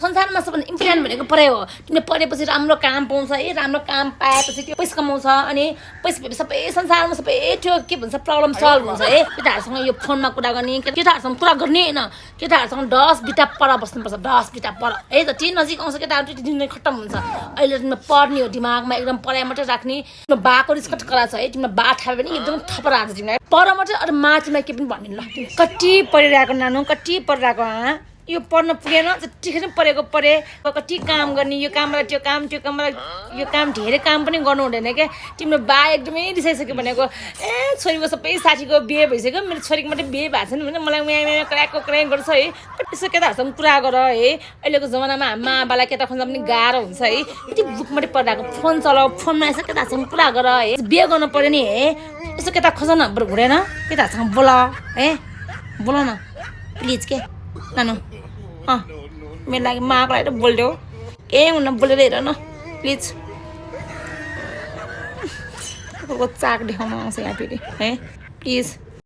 संसारमा सबभन्दा इम्पोर्टेन्ट भनेको पढाइ हो तिमीले पढेपछि राम्रो काम पाउँछ है राम्रो काम पाएपछि त्यो पैसा कमाउँछ अनि पैसा भएपछि सबै संसारमा सबै त्यो के भन्छ प्रब्लम सल्भ हुन्छ है केटाहरूसँग यो फोनमा कुरा गर्ने केटाहरूसँग कुरा गर्ने होइन केटाहरूसँग 10 बिटा पढ बस्नुपर्छ 10 बिटा पढ है त त्यही नजिक आउँछ केटाहरू त्यो जिन्दगी खत्तम हुन्छ अहिले तिमीले पढ्ने हो दिमागमा एकदम पढाइ मात्रै राख्ने तिम्रो बाको रिस्कट कराछ है तिम्रो बा थाहा भने एकदम थपरा हान्छ तिमीलाई पढ मात्रै अरू माथिमा के पनि भन्ने ल कति पढिरहेको नानु कति पढिरहेको यो पढ्न पुगेन जतिखेर पढेको पढे कति काम गर्ने यो कामबाट त्यो कामबाट यो काम धेरै काम पनि गर्नु हुँदैन क्या तिम्रो बा एकदमै रिसाइसक्यो भनेको ए छोरीको सबै साथीको बिहे भइसक्यो मेरो छोरीको मात्रै बिहे भएको छैन भने मलाई उहाँ कराई गर्छ है यसो केटाहरूसँग कुरा गर है अहिलेको जमानामा आमा बालाई केटा खोज्दा पनि गाह्रो हुन्छ है यति बुक मात्रै पढिरहेको फोन चलाऊ फोनमा यसो केटाहरूसँग कुरा गर है बिहे गर्नु पऱ्यो नि है यसो केटा खोज न बरु हुँदैन केटाहरूसँग बोला है बोला न प्लिज के नानु मेरो लागि माको लागि बोल्यो ए हुन बोलेर हेर न प्लिज चाक देखाउनु आउँछ यहाँ फेरि है प्लिज